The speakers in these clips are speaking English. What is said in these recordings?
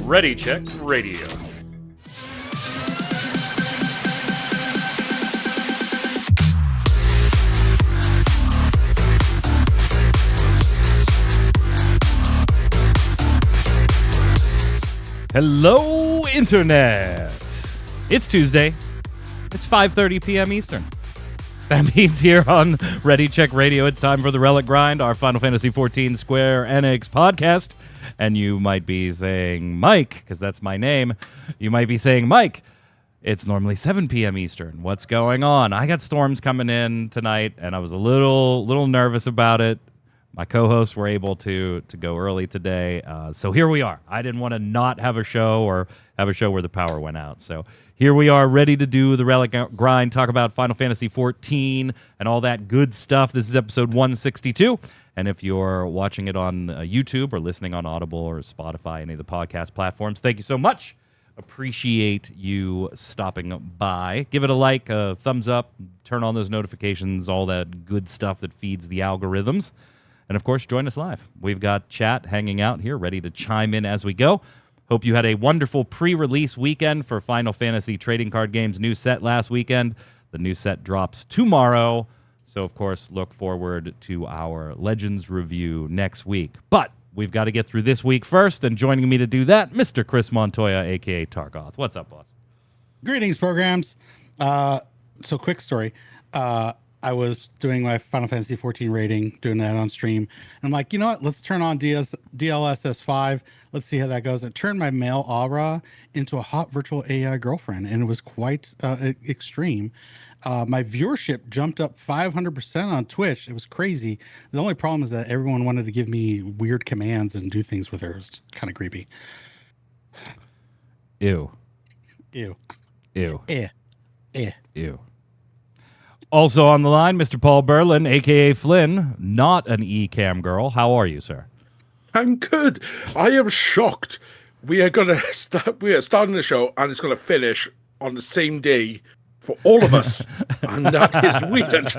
Ready Check Radio. Hello, Internet. It's Tuesday. It's 5:30 p.m. Eastern. That means here on Ready Check Radio, it's time for the Relic Grind, our Final Fantasy XIV Square Enix podcast. And you might be saying, Mike, because that's my name. You might be saying, Mike, it's normally 7 p.m. Eastern. What's going on? I got storms coming in tonight, and I was a little nervous about it. My co-hosts were able to go early today, so here we are. I didn't want to not have a show or have a show where the power went out. So here we are, ready to do the Relic Grind, talk about Final Fantasy XIV and all that good stuff. This is episode 162, and if you're watching it on YouTube or listening on Audible or Spotify, any of the podcast platforms, thank you so much. Appreciate you stopping by. Give it a like, a thumbs up, turn on those notifications, all that good stuff that feeds the algorithms. And, of course, join us live. We've got chat hanging out here, ready to chime in as we go. Hope you had a wonderful pre-release weekend for Final Fantasy Trading Card Games' new set last weekend. The new set drops tomorrow. So, of course, look forward to our Legends review next week. But we've got to get through this week first. And joining me to do that, Mr. Chris Montoya, a.k.a. Tarkoth. What's up, boss? Greetings, programs. So, quick story. I was doing my Final Fantasy XIV rating, doing that on stream. And I'm like, you know what? Let's turn on DLSS 5. Let's see how that goes. It turned my male aura into a hot virtual AI girlfriend, and it was quite extreme. My viewership jumped up 500% on Twitch. It was crazy. The only problem is that everyone wanted to give me weird commands and do things with her. It was kind of creepy. Ew. Ew. Ew. Eh. Eh. Ew. Also on the line, Mr. Paul Berlin, a.k.a. Flynn, not an E-cam girl. How are you, sir? I'm good. I am shocked. We are starting the show, and it's going to finish on the same day for all of us, and that is weird.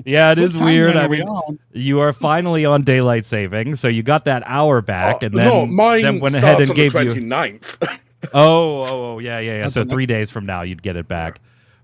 Yeah, it is weird. I mean, on? you are finally on daylight saving, so you got that hour back, and then, no, mine then went starts ahead and on gave the you. 29th. Yeah. So 3 days from now, you'd get it back.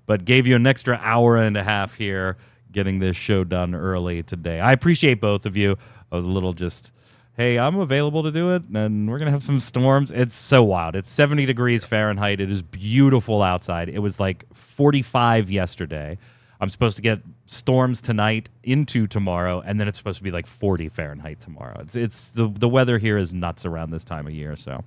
But gave you an extra hour and a half here getting this show done early today. I appreciate both of you. I was a little just, hey, I'm available to do it, and we're going to have some storms. It's so wild. It's 70 degrees Fahrenheit. It is beautiful outside. It was like 45 yesterday. I'm supposed to get storms tonight into tomorrow, and then it's supposed to be like 40 Fahrenheit tomorrow. It's the weather here is nuts around this time of year, so...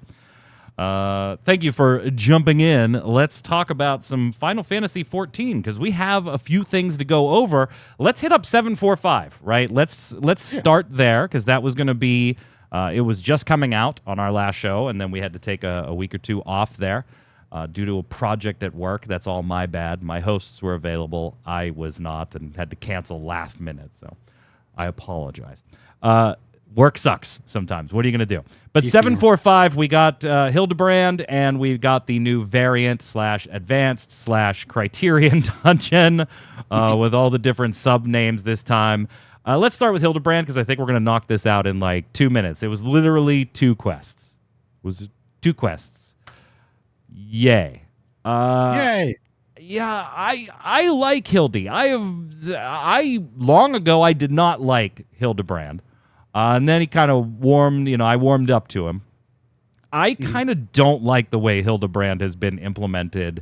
thank you for jumping in. Let's talk about some Final Fantasy XIV because we have a few things to go over. Let's hit up 7.45, right? Let's start there because that was going to be, it was just coming out on our last show, and then we had to take a week or two off there due to a project at work. That's all my bad. My hosts were available. I was not and had to cancel last minute, so I apologize. Work sucks sometimes. What are you going to do? But 7.45, we got Hildebrand, and we've got the new variant / advanced / criterion dungeon with all the different sub-names this time. Let's start with Hildebrand, because I think we're going to knock this out in like 2 minutes. It was literally 2 quests. It was 2 quests. Yay. Yay. Yeah, I like Hildy. Long ago, I did not like Hildebrand. And then he kind of warmed, I warmed up to him. I kind of don't like the way Hildebrand has been implemented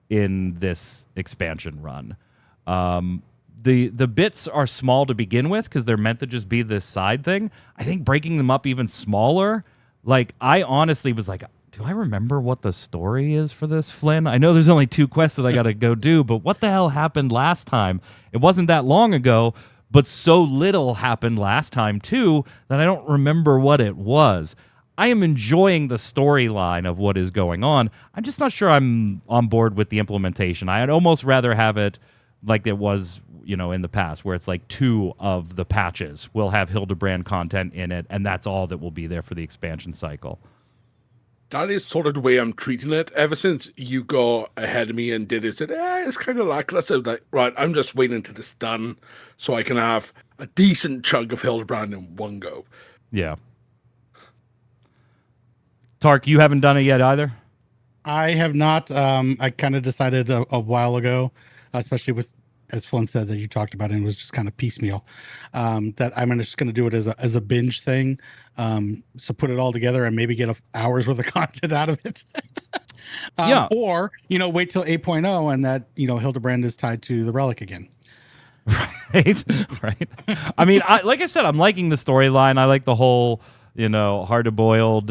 in this expansion run. The bits are small to begin with because they're meant to just be this side thing. I think breaking them up even smaller, like I honestly was like, do I remember what the story is for this, Flynn? I know there's only 2 quests that I got to go do, but what the hell happened last time? It wasn't that long ago. But so little happened last time, too, that I don't remember what it was. I am enjoying the storyline of what is going on. I'm just not sure I'm on board with the implementation. I'd almost rather have it like it was, in the past, where it's like 2 of the patches will have Hildebrand content in it, and that's all that will be there for the expansion cycle. That is sort of the way I'm treating it. Ever since you got ahead of me and did it, said, it's kind of lackluster. Like, right, I'm just waiting until it's done so I can have a decent chunk of Hildebrand in one go. Yeah. Tark, you haven't done it yet either? I have not. I kind of decided a while ago, especially with, as Flynn said, that you talked about it, and it was just kind of piecemeal, that I'm just going to do it as a binge thing. So put it all together and maybe get an hour's worth of content out of it. Yeah. Or, wait till 8.0 and that, Hildebrand is tied to the Relic again. Right. Right. I mean, like I said, I'm liking the storyline. I like the whole, hard-to-boiled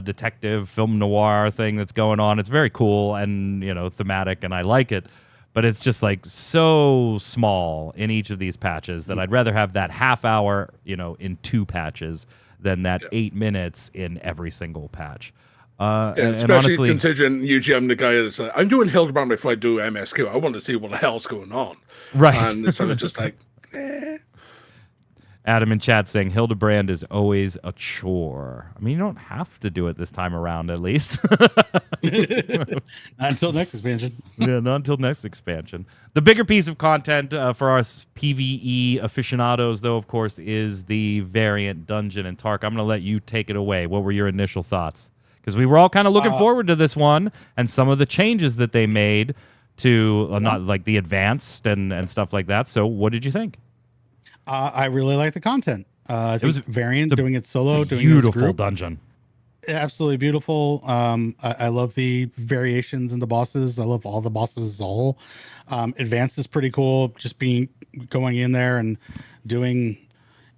detective film noir thing that's going on. It's very cool and, thematic, and I like it. But it's just like so small in each of these patches that I'd rather have that half hour, in 2 patches than that 8 minutes in every single patch. Especially and honestly, considering usually I'm the guy that's like, I'm doing Hildebrand before I do MSQ. I want to see what the hell's going on. right. And so it's just like, Adam in chat saying Hildebrand is always a chore. I mean, you don't have to do it this time around, at least. Until next expansion. Yeah, not until next expansion. The bigger piece of content for our PvE aficionados, though, of course, is the variant dungeon. And Tark, I'm going to let you take it away. What were your initial thoughts? Because we were all kind of looking forward to this one and some of the changes that they made to not like the advanced and stuff like that. So what did you think? I really like the content. It was variant doing it solo, doing beautiful dungeon. Absolutely beautiful. I love the variations in the bosses. I love all the bosses as a whole. Advanced is pretty cool. Just going in there and doing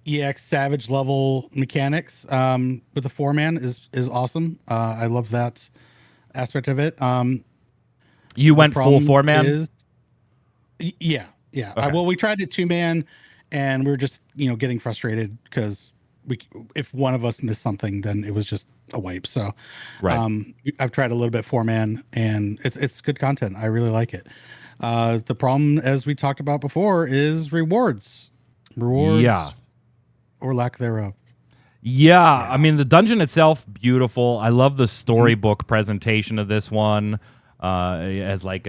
EX Savage level mechanics with the 4-man is awesome. I love that aspect of it. You went full 4-man? Yeah. Okay. Well, we tried it 2-man, and we were just getting frustrated because if one of us missed something, then it was just a wipe. So right. I've tried a little bit 4-man, and it's good content. I really like it. The problem, as we talked about before, is rewards. Yeah. Or lack thereof. Yeah. I mean, the dungeon itself, beautiful. I love the storybook presentation of this one. As like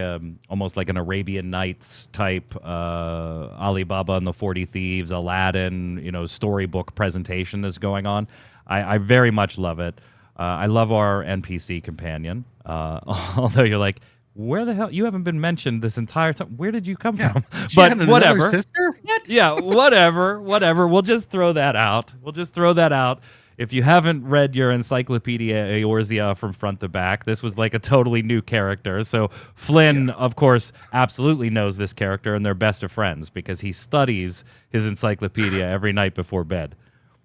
almost like an Arabian Nights type Alibaba and the 40 Thieves, Aladdin, storybook presentation that's going on. I very much love it. I love our NPC companion. Although you're like, where the hell? You haven't been mentioned this entire time. Where did you come from? But whatever. Sister? What? Yeah, whatever. We'll just throw that out. If you haven't read your Encyclopedia Eorzea from front to back, this was like a totally new character. So Flynn, of course, absolutely knows this character, and they're best of friends because he studies his encyclopedia every night before bed.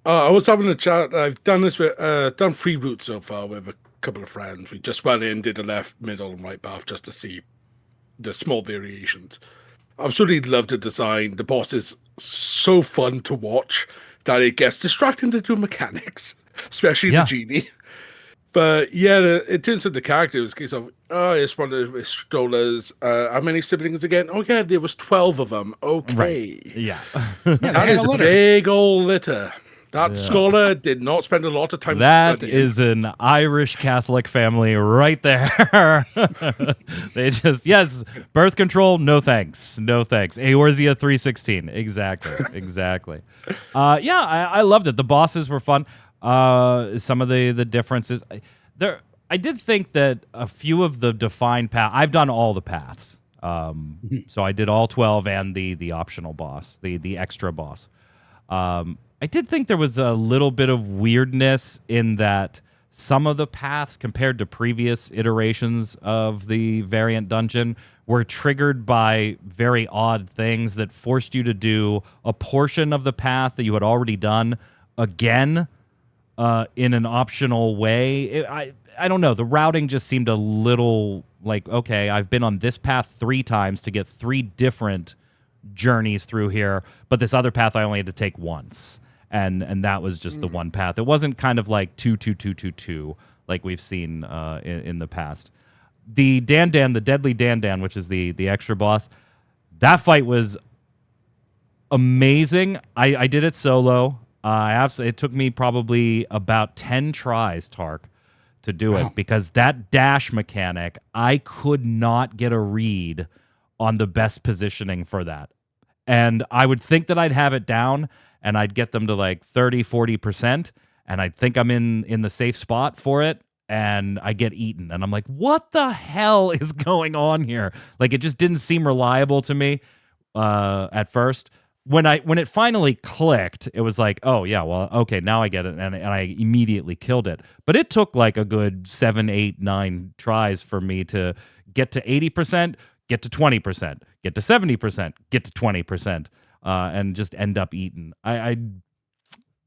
I was having a chat. I've done this with done 3 routes so far with a couple of friends. We just went in, did the left, middle, and right path just to see the small variations. Absolutely love the design. The boss is so fun to watch that it gets distracting to do mechanics, especially the genie. But yeah, in terms of the characters, case of it's one of the strollers. How many siblings again? Oh yeah, there was 12 of them. Okay, right. Yeah, that is a big old litter. That scholar did not spend a lot of time That studying. is an Irish Catholic family right there. They just, birth control, no thanks. Eorzea 316. Exactly. I loved it. The bosses were fun. Some of the differences. I did think that a few of the defined paths, I've done all the paths. So I did all 12 and the optional boss, the extra boss. I did think there was a little bit of weirdness in that some of the paths compared to previous iterations of the variant dungeon were triggered by very odd things that forced you to do a portion of the path that you had already done again in an optional way. I don't know. The routing just seemed a little like, okay, I've been on this path 3 times to get 3 different journeys through here, but this other path I only had to take once. And that was just the one path. It wasn't kind of like 2 like we've seen in the past. The the deadly Dan, which is the extra boss, that fight was amazing. I did it solo. It took me probably about 10 tries, Tark, to do Wow. it, because that dash mechanic, I could not get a read on the best positioning for that. And I would think that I'd have it down and I'd get them to like 30, 40%. And I'd think I'm in the safe spot for it. And I get eaten. And I'm like, what the hell is going on here? Like, it just didn't seem reliable to me at first. When it finally clicked, it was like, oh yeah, well, okay, now I get it, and I immediately killed it. But it took like a good 7, 8, 9 tries for me to get to 80%, get to 20%, get to 70%, get to 20%, and just end up eaten.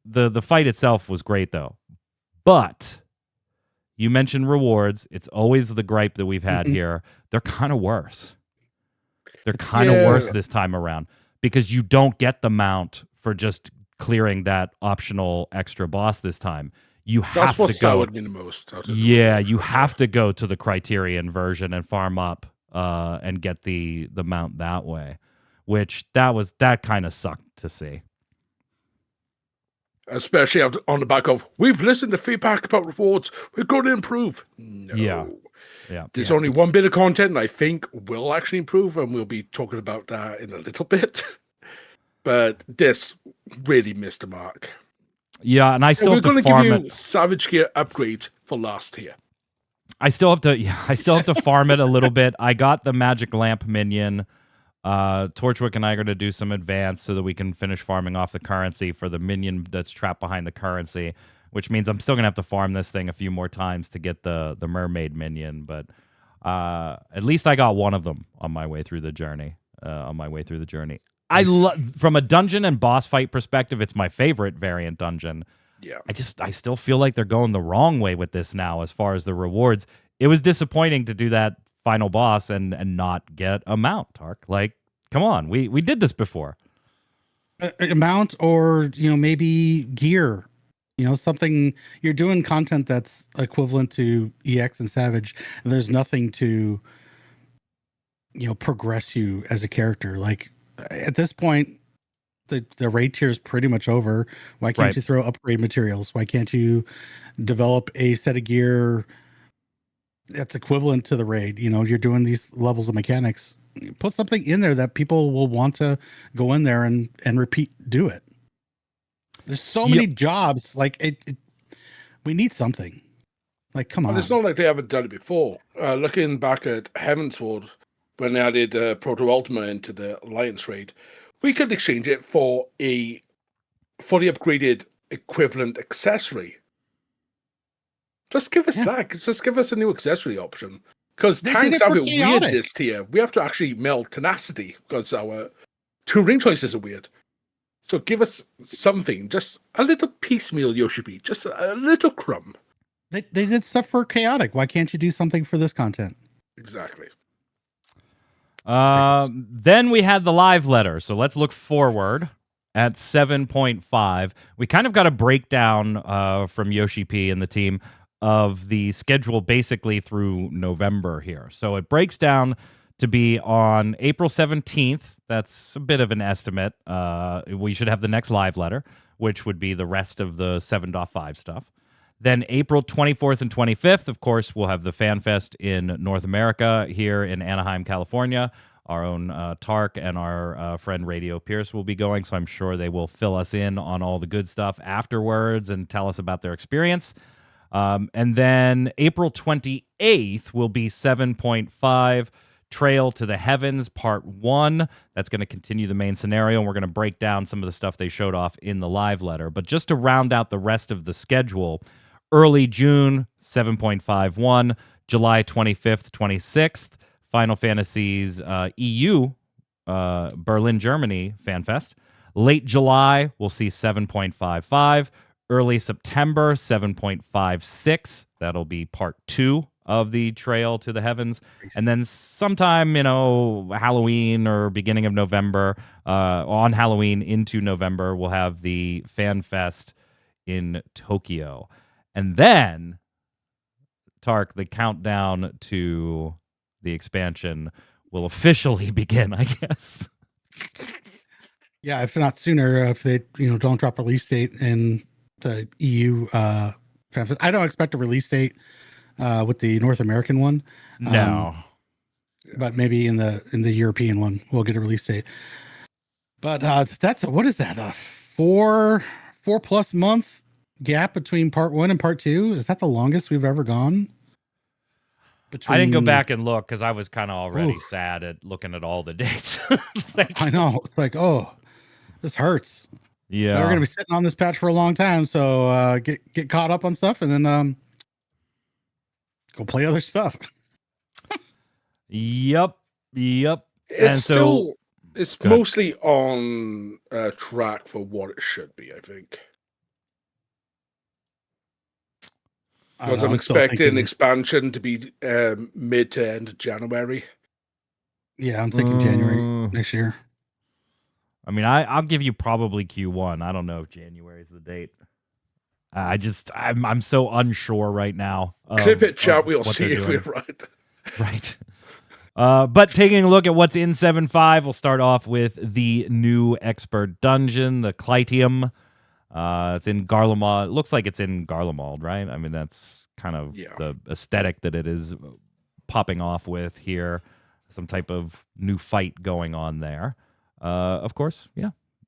The fight itself was great though, but you mentioned rewards. It's always the gripe that we've had here. They're kind of worse. They're kind of worse this time around, because you don't get the mount for just clearing that optional extra boss this time. You have That's what to go. soured me the most. Yeah, you have to go to the Criterion version and farm up and get the mount that way, which that kind of sucked to see. Especially on the back of, we've listened to feedback about rewards, we're going to improve. No. Yeah. There's only one bit of content and I think will actually improve, and we'll be talking about that in a little bit. But this really missed the mark. Yeah, and I still have to farm it. We're going to give you Savage Gear upgrade for last tier. I still have to farm it a little bit. I got the magic lamp minion. Torchwick and I are going to do some advance so that we can finish farming off the currency for the minion that's trapped behind the currency, which means I'm still going to have to farm this thing a few more times to get the mermaid minion. But at least I got one of them on my way through the journey. From a dungeon and boss fight perspective, it's my favorite variant dungeon. Yeah. I still feel like they're going the wrong way with this now as far as the rewards. It was disappointing to do that final boss and not get a mount, Tark. Like, come on, we did this before. A mount, or maybe gear. Something. You're doing content that's equivalent to EX and Savage, and there's nothing to progress you as a character. Like, at this point, the raid tier is pretty much over. Why can't you throw upgrade materials? Why can't you develop a set of gear that's equivalent to the raid? You're doing these levels of mechanics. Put something in there that people will want to go in there and repeat, do it. There's so many jobs. Like, we need something. Like, come on. And it's not like they haven't done it before. Looking back at Heavensward, when they added Proto Ultima into the Alliance raid, we could exchange it for a fully upgraded equivalent accessory. Just give us that. Just give us a new accessory option. Because tanks have it weird this tier. We have to actually meld tenacity because our 2 ring choices are weird. So give us something. Just a little piecemeal, Yoshibi. Just a little crumb. They did stuff for chaotic. Why can't you do something for this content? Exactly. Then we had the live letter. So let's look forward at 7.5. We kind of got a breakdown from Yoshi P and the team of the schedule basically through November here. So it breaks down to be on April 17th. That's a bit of an estimate. We should have the next live letter, which would be the rest of the 7.5 stuff. Then April 24th and 25th, of course, we'll have the FanFest in North America here in Anaheim, California. Our own Tark and our friend Raideo Pierce will be going, so I'm sure they will fill us in on all the good stuff afterwards and tell us about their experience. And then April 28th will be 7.5 Trail to the Heavens Part 1. That's going to continue the main scenario, and we're going to break down some of the stuff they showed off in the live letter. But just to round out the rest of the schedule, early June, 7.51, July 25th, 26th, Final Fantasy's EU, Berlin, Germany, FanFest. Late July, we'll see 7.55. Early September, 7.56. That'll be part 2 of the Trail to the Heavens. And then sometime, Halloween or beginning of November, on Halloween into November, we'll have the FanFest in Tokyo. And then, Tark, the countdown to the expansion will officially begin, I guess. Yeah, if not sooner, if they don't drop release date in the EU I don't expect a release date with the North American one. No. But maybe in the European one we'll get a release date. But what is that? A 4+ month gap between part 1 and part 2? Is that the longest we've ever gone? I didn't go back and look because I was kind of already sad at looking at all the dates. I know. It's like, oh, this hurts. Yeah. We're going to be sitting on this patch for a long time. So get caught up on stuff and then go play other stuff. Yep. It's mostly on track for what it should be, I think. Because I'm expecting expansion to be mid to end of January. Yeah, I'm thinking January next year. I mean, I'll give you probably Q1. I don't know if January is the date. I'm so unsure right now. Clip it, chat. We'll see if we're right. Right. But taking a look at what's in 7.5, we'll start off with the new expert dungeon, the Clytium. It's in Garlemald. It looks like it's in Garlemald, right? I mean, that's kind of the aesthetic that it is popping off with here. Some type of new fight going on there. Of course,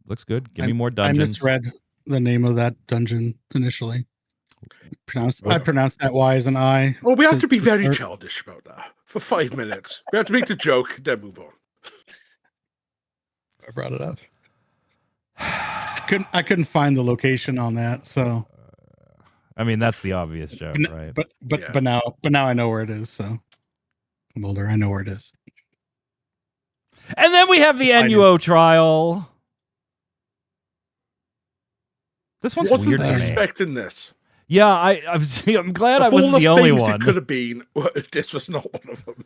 looks good. Give me more dungeons. I misread the name of that dungeon initially. I pronounced that Y as an I. Well, we have to be very childish about that for 5 minutes. We have to make the joke, then move on. I brought it up. I couldn't find the location on that, so I mean that's the obvious joke, right? But now I know where it is, so I'm older. I know where it is. And then we have the Annuo trial. This one's wasn't weird to expecting this. Yeah, I'm glad I wasn't the only one. It could have been. This was not one of them.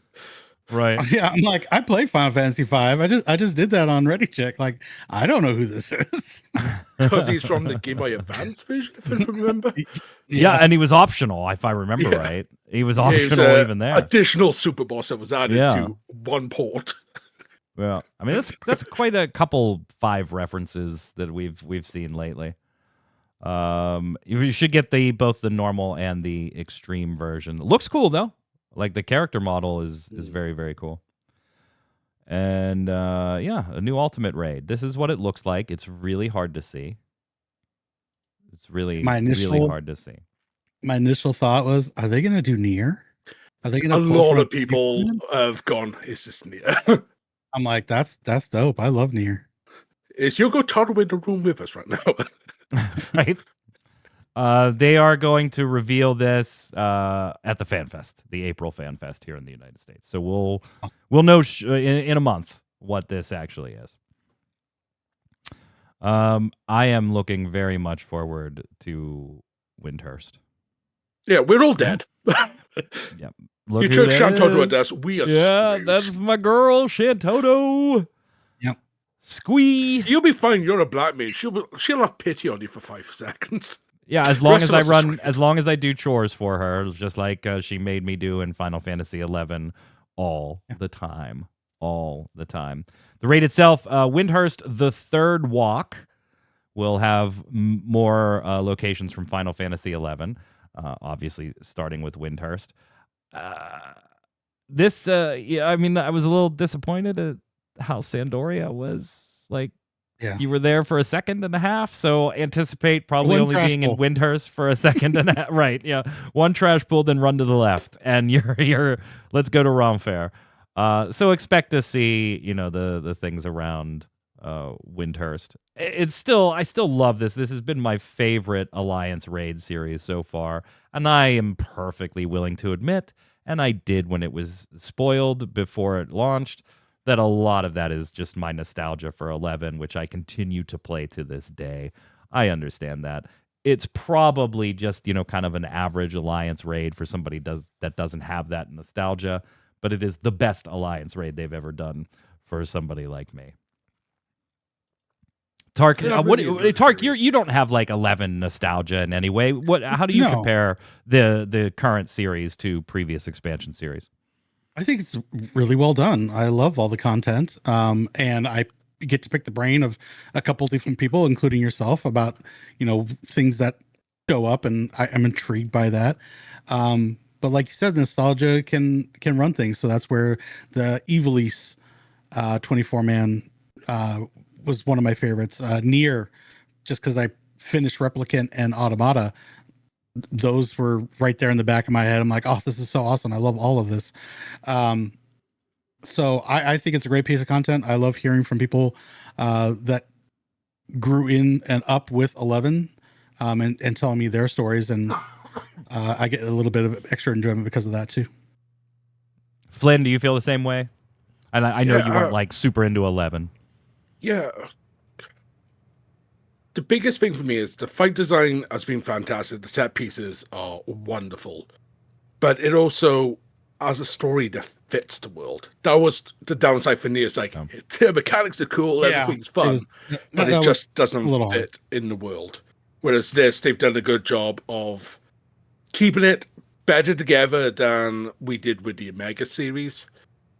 Right. Yeah, I'm like, I played Final Fantasy V. I just did that on Ready Check. Like, I don't know who this is. Because he's from the Game Boy Advance version, if I remember. Yeah, and he was optional, if I remember right. He was optional even there. Additional super boss that was added to one port. Yeah, I mean that's quite a couple 5 references that we've seen lately. You should get both the normal and the extreme version. Looks cool though. Like the character model is very, very cool. And a new ultimate raid. This is what it looks like. It's really hard to see. It's really really hard to see. My initial thought was, are they going to do Nier? Are they going to? A lot of people have gone, is this Nier? I'm like, that's dope. I love Nier. Is Yoko Taro in the room with us right now? Right. They are going to reveal this at the FanFest, the April FanFest here in the United States. So we'll know in a month what this actually is. I am looking very much forward to Windhurst. Yeah, we're all dead. Yep. Look you took Shantoto at us. We are screwed. That's my girl, Shantoto. Yep. Squee. You'll be fine. You're a black mage. She'll have pity on you for 5 seconds. Yeah, as long as I do chores for her, just like she made me do in Final Fantasy XI all the time. The raid itself, Windhurst, the third walk, will have more locations from Final Fantasy XI, obviously starting with Windhurst. I mean, I was a little disappointed at how Sandoria was like. Yeah. You were there for a second and a half, so anticipate probably only being in Windhurst for a second and a half. Right, yeah. One trash pull, then run to the left, and you're let's go to Romfair. So expect to see, the things around Windhurst. I still love this. This has been my favorite Alliance raid series so far, and I am perfectly willing to admit, and I did when it was spoiled before it launched, that a lot of that is just my nostalgia for 11, which I continue to play to this day. I understand that. It's probably just, kind of an average Alliance raid for somebody that doesn't have that nostalgia, but it is the best Alliance raid they've ever done for somebody like me. Tark, Tark, you don't have like 11 nostalgia in any way. How do you compare the current series to previous expansion series? I think it's really well done. I love all the content. And I get to pick the brain of a couple different people, including yourself, about, things that show up, and I'm intrigued by that. But like you said, nostalgia can run things. So that's where the Evilise 24-man was one of my favorites. Near, just because I finished Replicant and Automata, those were right there in the back of my head. I'm like, oh, this is so awesome. I love all of this. So I think it's a great piece of content. I love hearing from people that grew in and up with 11 and telling me their stories. And I get a little bit of extra enjoyment because of that too. Flynn, do you feel the same way? And I know you weren't like super into 11. Yeah. The biggest thing for me is the fight design has been fantastic. The set pieces are wonderful, but it also has a story that fits the world. That was the downside for me. It's like the mechanics are cool, everything's fun, but it just doesn't fit in the world. Whereas this, they've done a good job of keeping it better together than we did with the Omega series.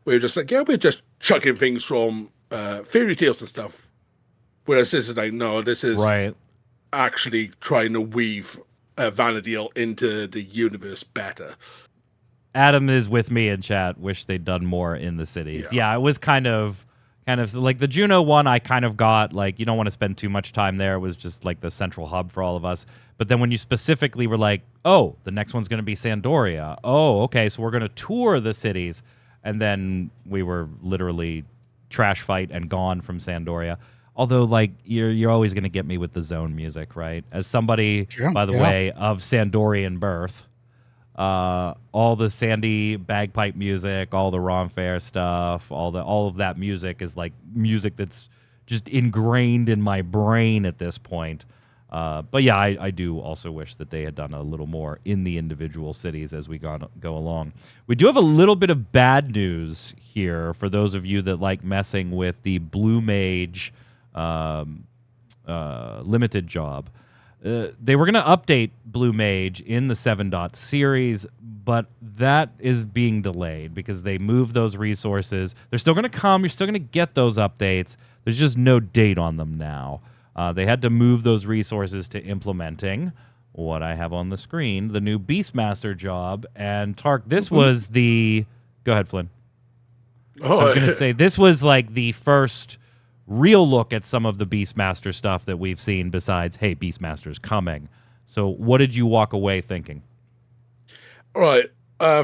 We're just like, we're just chucking things from fairy tales and stuff. Whereas this is like, no, this is actually trying to weave Vanadil into the universe better. Adam is with me in chat. Wish they'd done more in the cities. Yeah, it was kind of like the Juno one. I kind of got like, you don't want to spend too much time there. It was just like the central hub for all of us. But then when you specifically were like, oh, the next one's going to be Sandoria. Oh, okay, so we're going to tour the cities, and then we were literally trash fight and gone from Sandoria. Although, like, you're always going to get me with the zone music, right? As somebody, by the way, of Sandorian birth, all the Sandy bagpipe music, all the Ron Fair stuff, all of that music is like music that's just ingrained in my brain at this point. But yeah, I do also wish that they had done a little more in the individual cities as we go along. We do have a little bit of bad news here for those of you that like messing with the Blue Mage limited job. They were going to update Blue Mage in the 7. series, but that is being delayed because they moved those resources. They're still going to come. You're still going to get those updates. There's just no date on them now. They had to move those resources to implementing what I have on the screen, the new Beastmaster job. And Tark, this was the... Go ahead, Flynn. I was going to say, this was like the first real look at some of the Beastmaster stuff that we've seen besides, hey, Beastmaster's coming. So what did you walk away thinking? All right.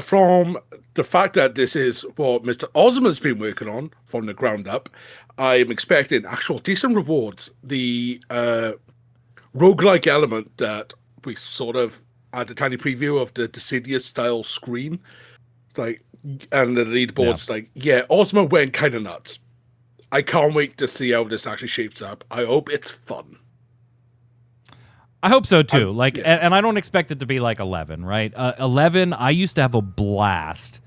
From the fact that this is what Mr. Osman's been working on from the ground up, I'm expecting actual decent rewards. The roguelike element that we sort of had a tiny preview of the Dissidia style screen, like, and the leaderboard's Osman went kind of nuts. I can't wait to see how this actually shapes up. I hope it's fun. I hope so too. And I don't expect it to be like 11, right? 11, I used to have a blast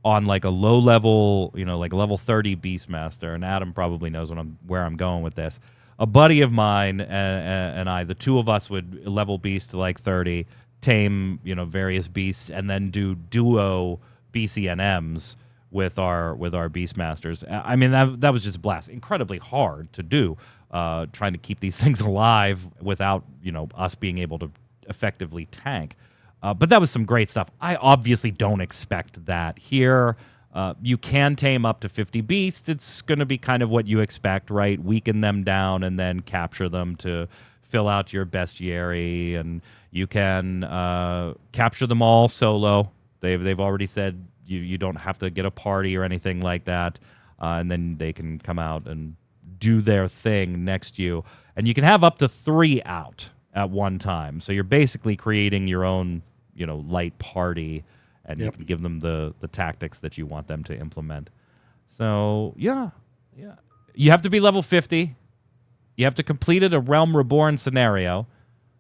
on like a low level, like level 30 Beastmaster, and Adam probably knows where I'm going with this. A buddy of mine and I, the two of us would level beast to like 30, tame, various beasts, and then do duo BCNMs with our Beastmasters. I mean, that was just a blast. Incredibly hard to do, trying to keep these things alive without, us being able to effectively tank. But that was some great stuff. I obviously don't expect that here. You can tame up to 50 beasts. It's going to be kind of what you expect, right? Weaken them down and then capture them to fill out your bestiary. And you can capture them all solo. They've already said you don't have to get a party or anything like that. And then they can come out and do their thing next to you. And you can have up to 3 out at one time. So you're basically creating your own, light party, and you can give them the tactics that you want them to implement. So, yeah. You have to be level 50. You have to complete a Realm Reborn scenario.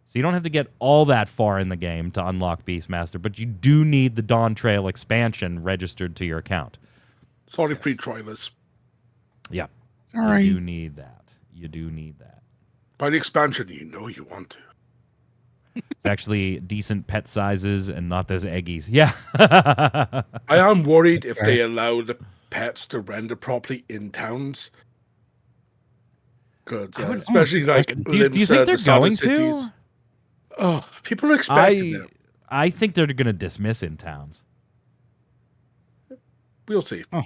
So you don't have to get all that far in the game to unlock Beastmaster, but you do need the Dawntrail expansion registered to your account. Sorry, free trialers. Yeah. Sorry. You do need that. By the expansion, you want to. It's actually decent pet sizes and not those eggies. Yeah. I am worried if they allow the pets to render properly in towns. Because especially like do you think they're going to? Oh, people are expecting it. I think they're going to dismiss in towns. We'll see. Oh,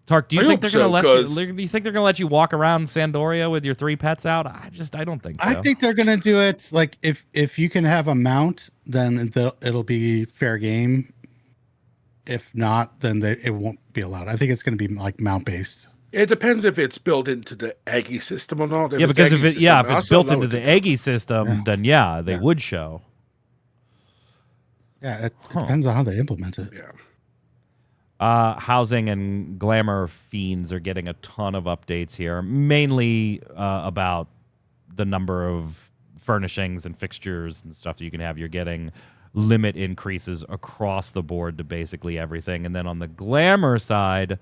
Tark, do you I think hope they're going to so, let 'cause- you? Do you think they're going to let you walk around Sandoria with your 3 pets out? I don't think so. I think they're gonna do it like if you can have a mount, then it'll be fair game. If not, then it won't be allowed. I think it's gonna be like mount based. It depends if it's built into the Eggy system or not. Yeah, because if it's built into the Eggy system, then they would show. Yeah, it depends on how they implement it. Yeah. Housing and Glamour Fiends are getting a ton of updates here, mainly about the number of furnishings and fixtures and stuff that you can have. You're getting limit increases across the board to basically everything. And then on the Glamour side,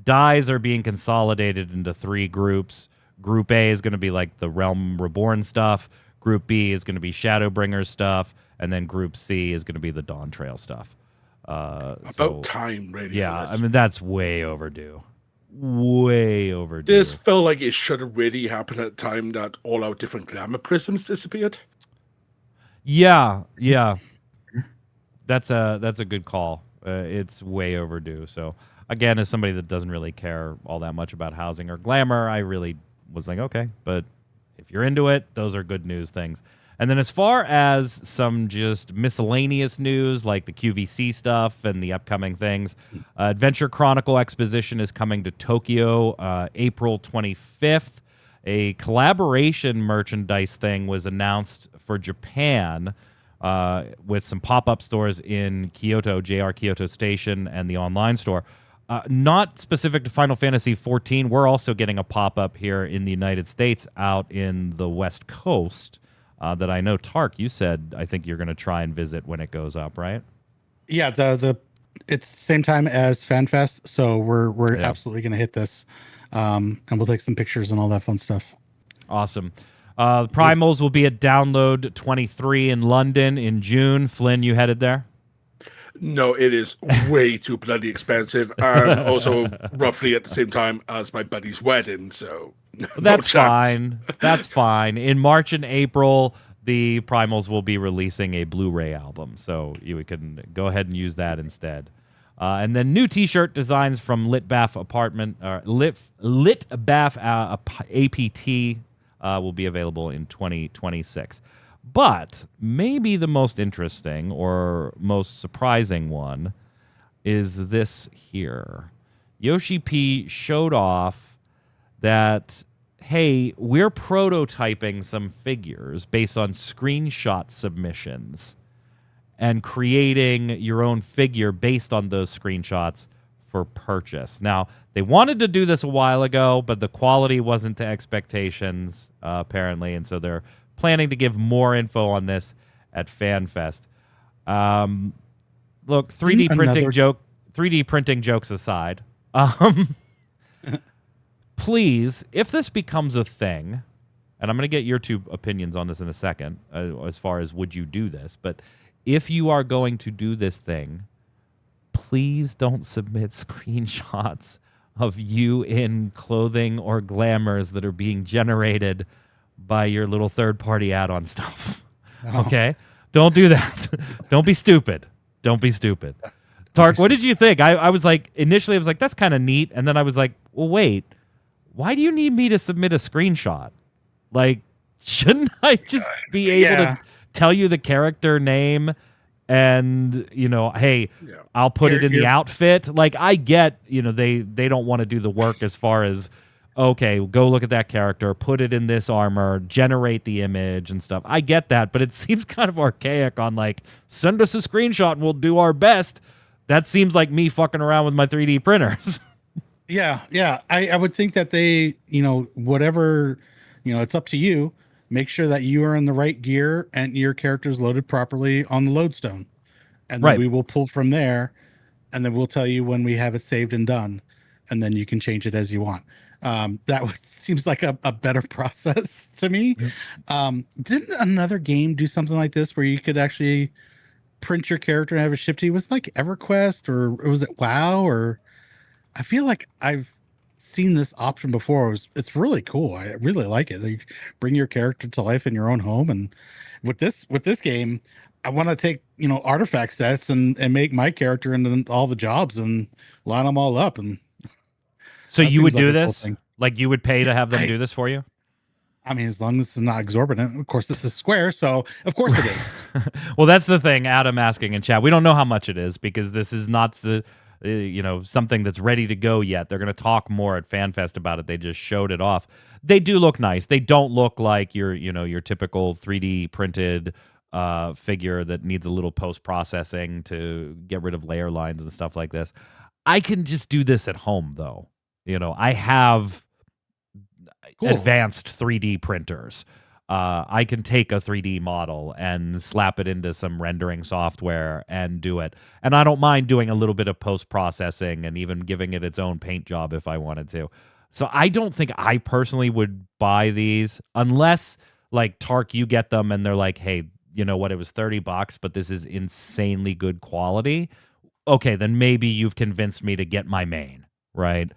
dyes are being consolidated into 3 groups. Group A is going to be like the Realm Reborn stuff. Group B is going to be Shadowbringer stuff. And then Group C is going to be the Dawntrail stuff. About time, ready. Yeah, for I this. mean, that's way overdue. Way overdue. This felt like it should have really happened at the time that all our different glamour prisms disappeared. Yeah. That's a good call. It's way overdue. So again, as somebody that doesn't really care all that much about housing or glamour, I really was like, okay, but if you're into it, those are good news things. And then as far as some just miscellaneous news like the QVC stuff and the upcoming things, Adventure Chronicle Exposition is coming to Tokyo April 25th. A collaboration merchandise thing was announced for Japan with some pop-up stores in Kyoto, JR Kyoto Station, and the online store. Not specific to Final Fantasy XIV. We're also getting a pop-up here in the United States out in the West Coast. That I know, Tark, you said I think you're going to try and visit when it goes up, right? Yeah, it's same time as FanFest, so we're absolutely going to hit this, and we'll take some pictures and all that fun stuff. Awesome. The Primals will be at Download 23 in London in June. Flynn, you headed there? No, it is way too bloody expensive, and also roughly at the same time as my buddy's wedding. So That's fine. That's fine. In March and April, the Primals will be releasing a Blu-ray album, so you can go ahead and use that instead. And then new T-shirt designs from Litbath APT will be available in 2026. But maybe the most interesting or most surprising one is this here. Yoshi P showed off that, hey, we're prototyping some figures based on screenshot submissions and creating your own figure based on those screenshots for purchase. Now, they wanted to do this a while ago, but the quality wasn't to expectations, apparently, and so they're planning to give more info on this at FanFest. Look, 3D printing jokes aside, please, if this becomes a thing, and I'm going to get your 2 opinions on this in a second, as far as would you do this, but if you are going to do this thing, please don't submit screenshots of you in clothing or glamours that are being generated by your little third-party add-on stuff. Oh. Okay? Don't do that. Don't be stupid. Don't be stupid. Tark, what did you think? I was like, initially I was like, that's kind of neat. And then I was like, well, wait, why do you need me to submit a screenshot? Like, shouldn't I just be able to tell you the character name and, hey, I'll put it in the outfit? Like, I get, they don't want to do the work as far as, okay, go look at that character, put it in this armor, generate the image and stuff. I get that, but it seems kind of archaic on like, send us a screenshot and we'll do our best. That seems like me fucking around with my 3D printers. Yeah. I would think that they, whatever, it's up to you. Make sure that you are in the right gear and your character is loaded properly on the lodestone. And then we will pull from there, and then we'll tell you when we have it saved and done, and then you can change it as you want. Seems like a better process to me. Didn't another game do something like this where you could actually print your character and have it shipped to you? Was it like EverQuest or was it WoW? Or I feel like I've seen this option before. It's really cool. I really like it. You bring your character to life in your own home, and with this game, I want to take artifact sets and make my character into all the jobs and line them all up. And so that you would seems like do a cool this? thing. Like you would pay to have them do this for you? I mean, as long as it's not exorbitant. Of course, this is Square, so of course it is. Well, that's the thing. Adam asking in chat. We don't know how much it is because this is not something that's ready to go yet. They're going to talk more at FanFest about it. They just showed it off. They do look nice. They don't look like your typical 3D printed figure that needs a little post processing to get rid of layer lines and stuff like this. I can just do this at home though. I have advanced 3D printers. I can take a 3D model and slap it into some rendering software and do it. And I don't mind doing a little bit of post-processing and even giving it its own paint job if I wanted to. So I don't think I personally would buy these unless, like, Tark, you get them and they're like, hey, you know what, it was $30, but this is insanely good quality. Okay, then maybe you've convinced me to get my main, right?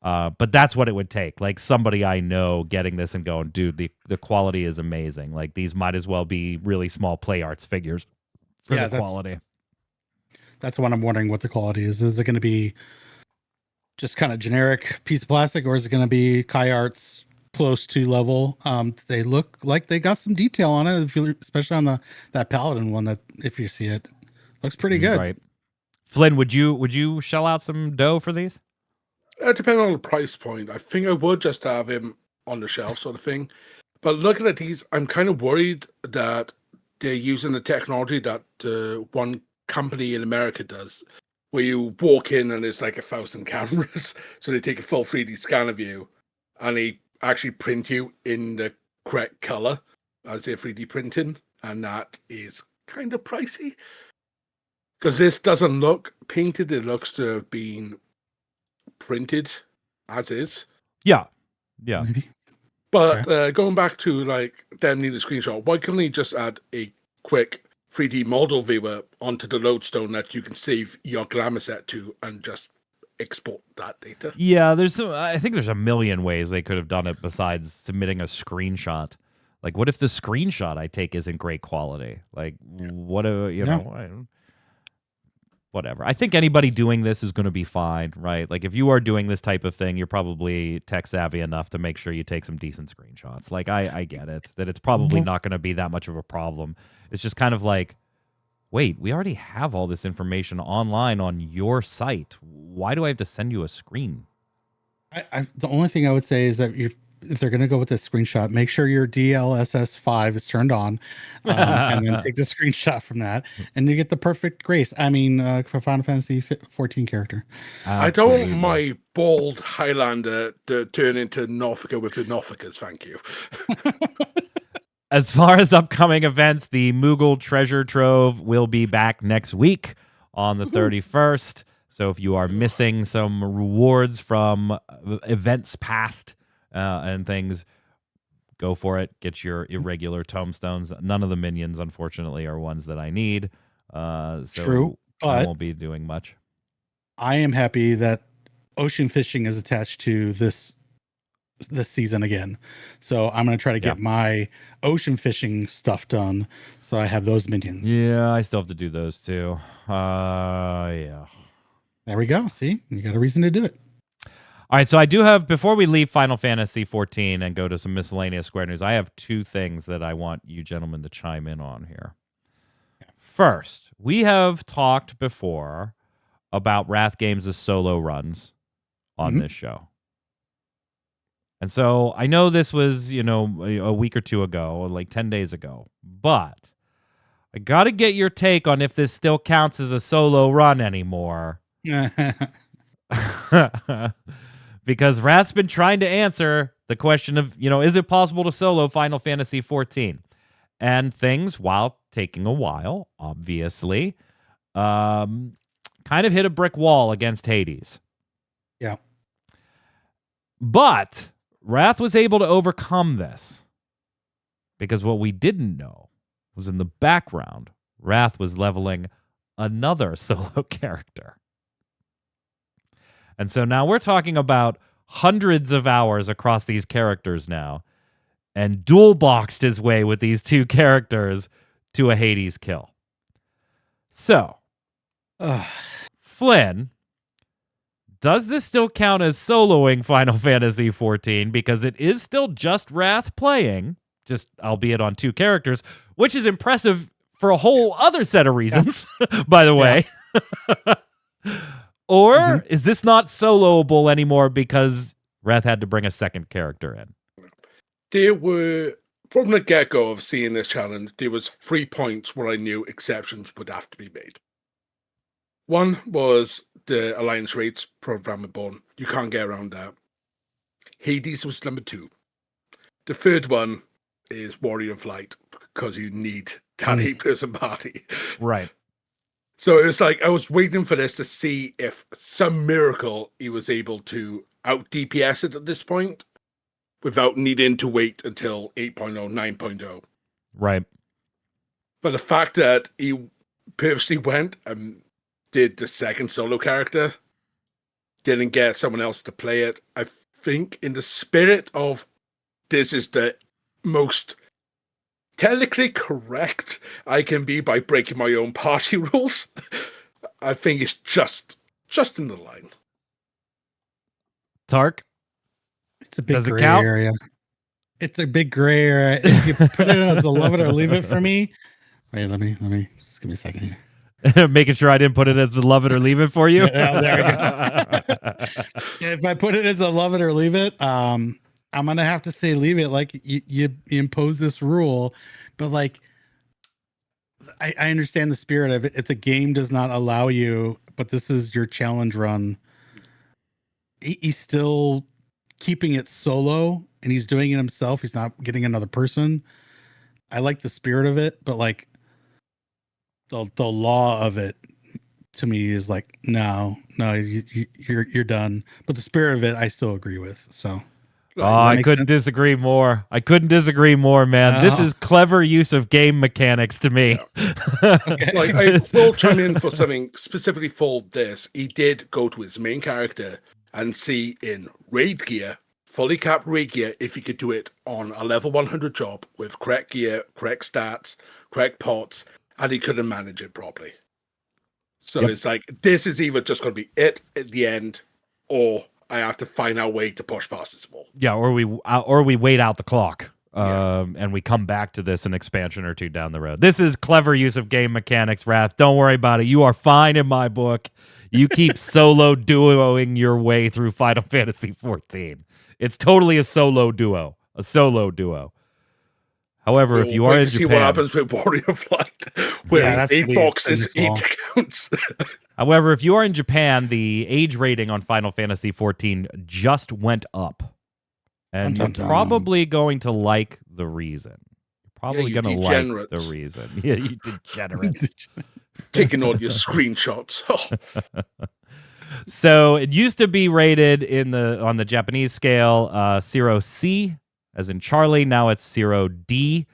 But that's what it would take. Like somebody I know getting this and going, dude, the quality is amazing. Like these might as well be really small Play Arts figures for the quality. That's what I'm wondering what the quality is. Is it going to be just kind of generic piece of plastic, or is it going to be Kai Arts close to level? They look like they got some detail on it, especially on that Paladin one. That if you see it, looks pretty good. Right. Flynn, would you shell out some dough for these? Depending on the price point, I think I would just have him on the shelf, sort of thing. But looking at these, I'm kind of worried that they're using the technology that one company in America does, where you walk in and there's like 1,000 cameras, so they take a full 3D scan of you, and they actually print you in the correct color as they're 3D printing, and that is kind of pricey. Because this doesn't look painted, it looks to have been printed as is. Yeah. Maybe. But going back to like them need a screenshot, why couldn't they just add a quick 3D model viewer onto the lodestone that you can save your glamour set to and just export that data? Yeah, I think there's a million ways they could have done it besides submitting a screenshot. Like, what if the screenshot I take isn't great quality? Like, whatever. I think anybody doing this is going to be fine, right? Like if you are doing this type of thing, you're probably tech savvy enough to make sure you take some decent screenshots. Like I get it, that it's probably not going to be that much of a problem. It's just kind of like, wait, we already have all this information online on your site. Why do I have to send you a screen? The only thing I would say is that if they're going to go with this screenshot, make sure your DLSS5 is turned on, and then take the screenshot from that, and you get the perfect grace. I mean, for Final Fantasy 14 character. I don't want my bald Highlander to turn into Norfolka with the Norfolkas, thank you. As far as upcoming events, the Moogle Treasure Trove will be back next week on the 31st. So if you are missing some rewards from events past, and things, go for it. Get your irregular tombstones. None of the minions, unfortunately, are ones that I need. So True, but I won't be doing much. I am happy that ocean fishing is attached to this season again. So I'm going to try to get my ocean fishing stuff done, so I have those minions. Yeah, I still have to do those too. Yeah. There we go. See, you got a reason to do it. All right, so I do have, before we leave Final Fantasy XIV and go to some miscellaneous Square news, I have two things that I want you gentlemen to chime in on here. First, we have talked before about Wrath Games' solo runs on this show. And so I know this was, a week or two ago, like 10 days ago, but I got to get your take on if this still counts as a solo run anymore. Because Wrath's been trying to answer the question of, is it possible to solo Final Fantasy XIV? And things, while taking a while, obviously, kind of hit a brick wall against Hades. Yeah. But Wrath was able to overcome this. Because what we didn't know was in the background, Wrath was leveling another solo character. And so now we're talking about hundreds of hours across these characters now and dual boxed his way with these two characters to a Hades kill. So, Flynn, does this still count as soloing Final Fantasy XIV? Because it is still just Wrath playing, just albeit on two characters, which is impressive for a whole other set of reasons, by the way. Or is this not soloable anymore because Wrath had to bring a second character in? There were, from the get-go of seeing this challenge, there was 3 points where I knew exceptions would have to be made. One was the Alliance Raids programmable. You can't get around that. Hades was number 2. The third one is Warrior of Light, because you need that 8-person party. Right. So it was like, I was waiting for this to see if some miracle he was able to out DPS it at this point without needing to wait until 8.0, 9.0. Right. But the fact that he purposely went and did the second solo character, didn't get someone else to play it, I think in the spirit of this is the most technically correct I can be by breaking my own party rules, I think it's just in the line. Tark? It's a big Does it gray count? area. It's a big gray area. If you put it as a love it or leave it for me. Wait, let me just give me a second here. Making sure I didn't put it as the love it or leave it for you. Yeah, there we go. If I put it as a love it or leave it, I'm gonna have to say leave it. Like you impose this rule, but like I understand the spirit of it. If the game does not allow you, but this is your challenge run, he's still keeping it solo and he's doing it himself. He's not getting another person. I like the spirit of it, but like the law of it to me is like, no, you're done. But the spirit of it, I still agree with. So, I couldn't disagree more. Man. This is clever use of game mechanics to me. Okay. Like, I will chime in for something specifically for this. He did go to his main character and see in raid gear, fully capped raid gear, if he could do it on a level 100 job with correct gear, correct stats, correct pots, and he couldn't manage it properly. So It's like, this is either just going to be it at the end, or I have to find our way to push past this wall. Yeah, or we wait out the clock, and we come back to this an expansion or two down the road. This is clever use of game mechanics, Wrath. Don't worry about it. You are fine in my book. You keep solo duoing your way through Final Fantasy XIV. It's totally a solo duo. However, if you are in Japan, see what happens with Warrior of Light, where 8 boxes, 8 accounts. However, if you are in Japan, the age rating on Final Fantasy XIV just went up. And you're probably going to like the reason. You're probably going to like the reason. Yeah, you degenerates. Taking all your screenshots. So it used to be rated on the Japanese scale 0C, as in Charlie. Now it's 0D.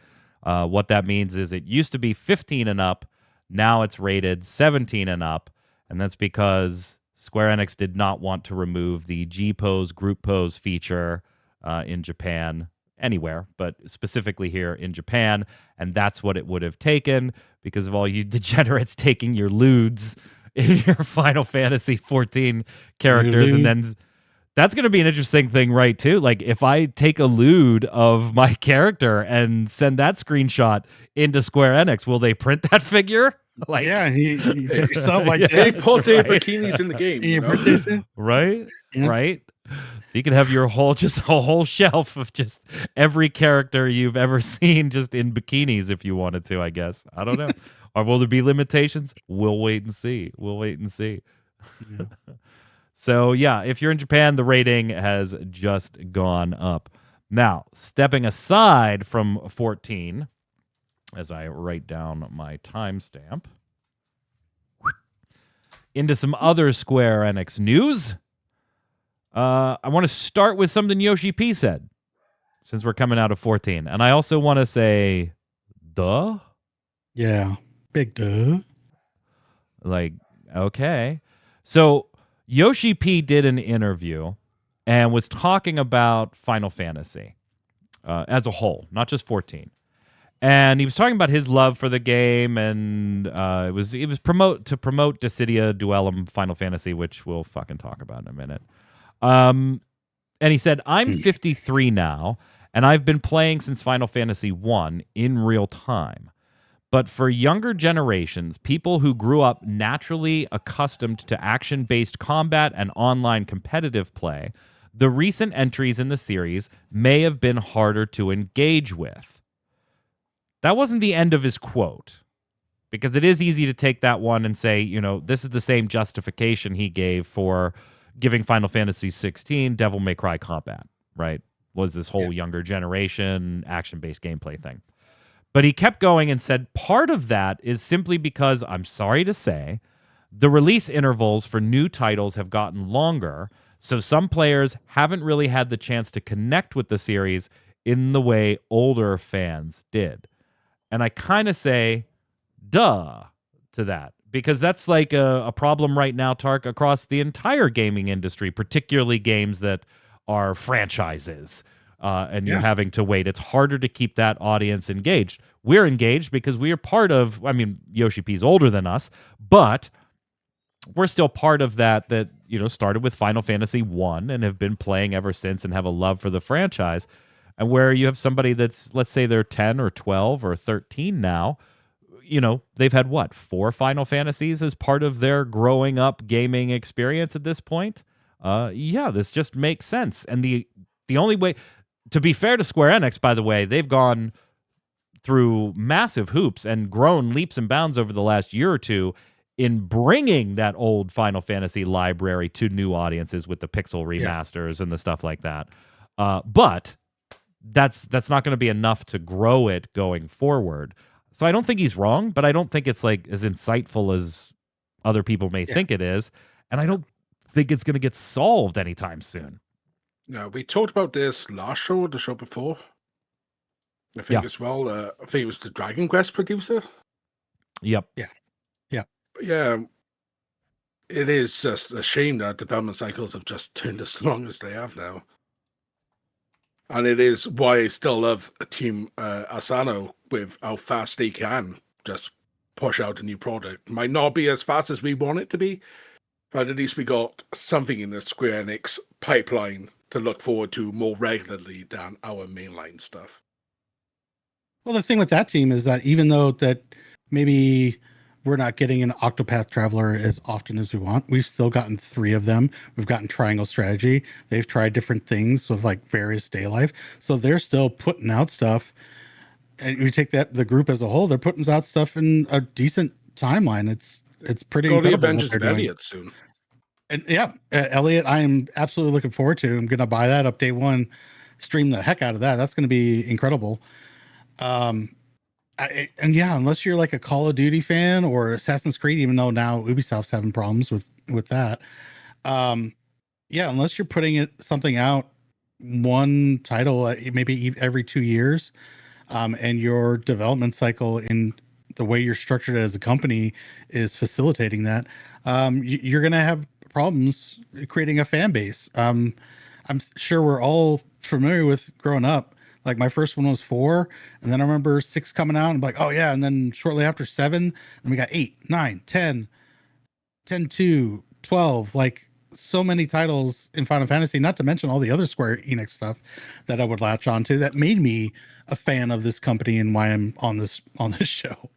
What that means is it used to be 15 and up. Now it's rated 17 and up. And that's because Square Enix did not want to remove the G-pose, group pose feature in Japan, anywhere, but specifically here in Japan. And that's what it would have taken because of all you degenerates taking your lewds in your Final Fantasy XIV characters. And then that's going to be an interesting thing, right, too? Like, if I take a lewd of my character and send that screenshot into Square Enix, will they print that figure? Like, yeah, you get yourself like they this. put their bikinis in the game. You know? Right? Yeah. Right? So you can have your whole shelf of just every character you've ever seen just in bikinis if you wanted to, I guess. I don't know. Or will there be limitations? We'll wait and see. Yeah. So, yeah, if you're in Japan, the rating has just gone up. Now, stepping aside from 14, as I write down my timestamp, into some other Square Enix news. I want to start with something Yoshi P said, since we're coming out of 14. And I also want to say, duh? Yeah, big duh. Like, okay. So Yoshi P did an interview and was talking about Final Fantasy as a whole, not just 14. And he was talking about his love for the game, and it was promote Dissidia Duellum Final Fantasy, which we'll fucking talk about in a minute. And he said, I'm 53 now, and I've been playing since Final Fantasy I in real time. But for younger generations, people who grew up naturally accustomed to action-based combat and online competitive play, the recent entries in the series may have been harder to engage with. That wasn't the end of his quote, because it is easy to take that one and say, this is the same justification he gave for giving Final Fantasy XVI Devil May Cry combat, right? Was this whole younger generation action-based gameplay thing. But he kept going and said part of that is simply because, I'm sorry to say, the release intervals for new titles have gotten longer, so some players haven't really had the chance to connect with the series in the way older fans did. And I kind of say, duh, to that. Because that's like a problem right now, Tark, across the entire gaming industry, particularly games that are franchises. And you're having to wait. It's harder to keep that audience engaged. We're engaged because we are part of, Yoshi P's older than us, but we're still part of that started with Final Fantasy I and have been playing ever since and have a love for the franchise. And where you have somebody that's, let's say they're 10 or 12 or 13 now, they've had 4 Final Fantasies as part of their growing up gaming experience at this point. This just makes sense. And the only way, to be fair to Square Enix, by the way, they've gone through massive hoops and grown leaps and bounds over the last year or two in bringing that old Final Fantasy library to new audiences with the pixel remasters and the stuff like that. But that's not going to be enough to grow it going forward. So I don't think he's wrong, but I don't think it's like as insightful as other people may think it is. And I don't think it's going to get solved anytime soon. No, we talked about this last show or the show before. I think as well. I think it was the Dragon Quest producer. Yep. Yeah. It is just a shame that development cycles have just turned as long as they have now. And it is why I still love Team Asano with how fast they can just push out a new product. Might not be as fast as we want it to be, but at least we got something in the Square Enix pipeline to look forward to more regularly than our mainline stuff. Well, the thing with that team is that even though that maybe we're not getting an Octopath Traveler as often as we want, we've still gotten 3 of them. We've gotten Triangle Strategy. They've tried different things with like various day life. So they're still putting out stuff. And you take the group as a whole, they're putting out stuff in a decent timeline. It's pretty Go incredible. The Avengers of Elliot soon. And Elliot, I am absolutely looking forward to. I'm going to buy that up day one, stream the heck out of that. That's going to be incredible. Unless you're like a Call of Duty fan or Assassin's Creed, even though now Ubisoft's having problems with that. Unless you're putting something out one title maybe every 2 years, and your development cycle in the way you're structured as a company is facilitating that, you're going to have problems creating a fan base. I'm sure we're all familiar with growing up. Like my first one was 4, and then I remember 6 coming out. And I'm like, oh yeah. And then shortly after 7, and we got 8, 9, 10, 10-2, 12, like so many titles in Final Fantasy, not to mention all the other Square Enix stuff that I would latch onto that made me a fan of this company and why I'm on this show.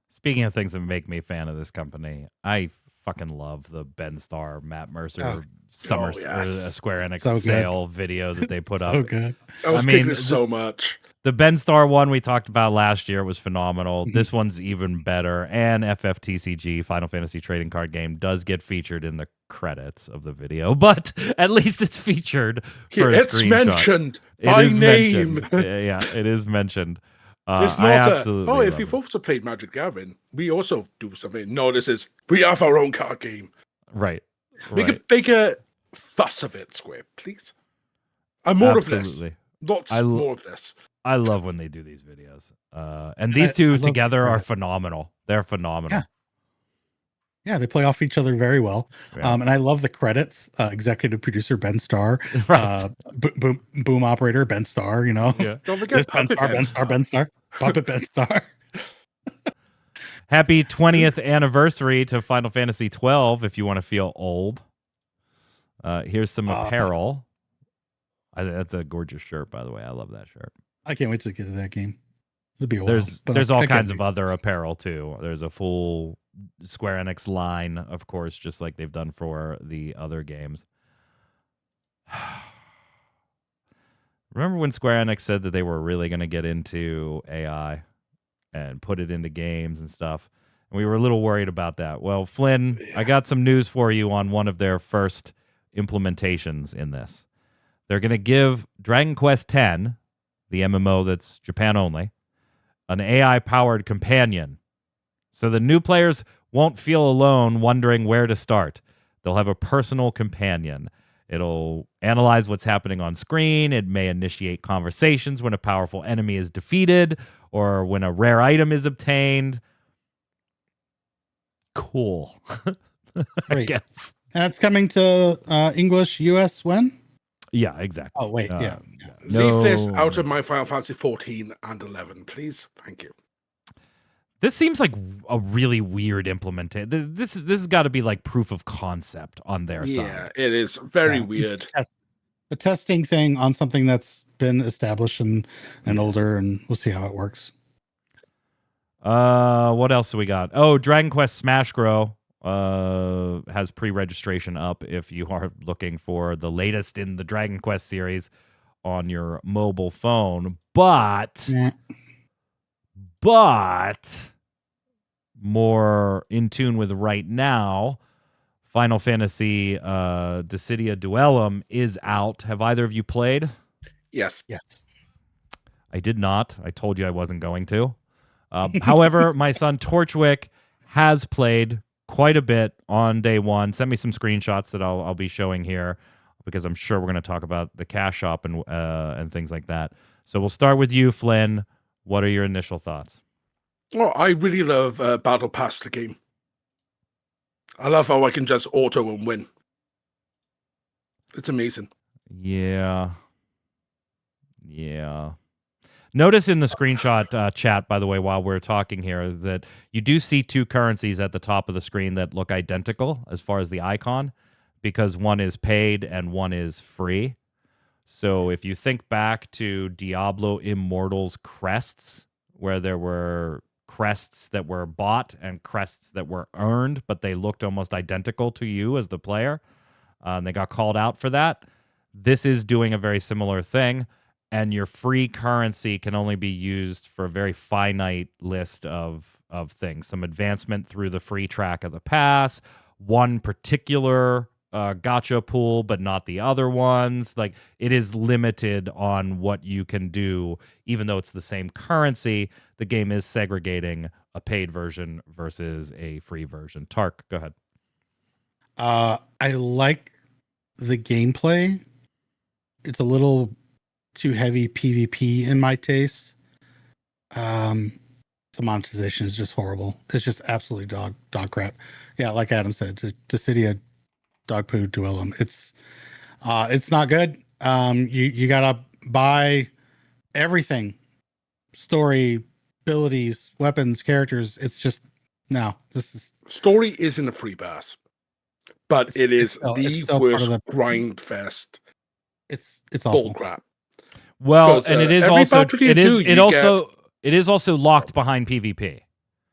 Speaking of things that make me a fan of this company, I fucking love the Ben Starr, Matt Mercer Square Enix sale video that they put up. So good. I was kicking this so much. The Ben Starr one we talked about last year was phenomenal. This one's even better. And FFTCG, Final Fantasy Trading Card Game, does get featured in the credits of the video, but at least it's featured for a screenshot. Mentioned by name. It is mentioned. It's not if you've also played Magic Gathering, we also do something. No, we have our own card game. Right. Make a bigger fuss of it, Square, please. And more of this. More of this. I love when they do these videos. And these two together are phenomenal. They're phenomenal. Yeah, they play off each other very well. Yeah. And I love the credits. Executive producer Ben Starr, Right. boom operator Ben Starr. Yeah. Don't This forget Ben Puppet Starr, Ben Starr, Ben Starr, Puppet Ben Starr. Happy 20th anniversary to Final Fantasy XII if you want to feel old. Here's some apparel. That's a gorgeous shirt, by the way. I love that shirt. I can't wait to get to that game. It'll be a while. There's all kinds of other apparel, too. There's a full Square Enix line, of course, just like they've done for the other games. Remember when Square Enix said that they were really going to get into AI and put it into games and stuff? And we were a little worried about that. Well, Flynn, I got some news for you on one of their first implementations in this. They're going to give Dragon Quest X, the MMO that's Japan only, an AI-powered companion. So the new players won't feel alone wondering where to start. They'll have a personal companion. It'll analyze what's happening on screen. It may initiate conversations when a powerful enemy is defeated or when a rare item is obtained. Cool. I guess. That's coming to English US when? Yeah, exactly. Oh, wait. Yeah. Leave this out of my Final Fantasy 14 and 11, please. Thank you. This seems like a really weird implementation. This has got to be like proof of concept on their side. Yeah, it is very weird. A testing thing on something that's been established and older, and we'll see how it works. What else do we got? Oh, Dragon Quest Smash Grow has pre-registration up if you are looking for the latest in the Dragon Quest series on your mobile phone. But more in tune with right now, Final Fantasy Dissidia Duellum is out. Have either of you played? Yes. I did not. I told you I wasn't going to. However, my son Torchwick has played quite a bit on day one. Send me some screenshots that I'll be showing here because I'm sure we're going to talk about the cash shop and things like that. So we'll start with you, Flynn. What are your initial thoughts? Oh, I really love Battle Pass the game. I love how I can just auto and win. It's amazing. Yeah. Notice in the screenshot chat, by the way, while we're talking here, is that you do see two currencies at the top of the screen that look identical as far as the icon, because one is paid and one is free. So if you think back to Diablo Immortal's crests, where there were crests that were bought and crests that were earned, but they looked almost identical to you as the player, and they got called out for that. This is doing a very similar thing, and your free currency can only be used for a very finite list of things. Some advancement through the free track of the pass, one particular gacha pool, but not the other ones. Like, it is limited on what you can do, even though it's the same currency. The game is segregating a paid version versus a free version. Tark, go ahead. I like the gameplay. It's a little too heavy PvP in my taste. The monetization is just horrible. It's just absolutely dog crap. Yeah, like Adam said, Dissidia Dog Poo Duellum. It's not good. You gotta buy everything, story, abilities, weapons, characters. It's just this is story isn't a free pass, but it is the worst grind fest. It's awful. Bull crap. Well, and it is also locked behind PvP.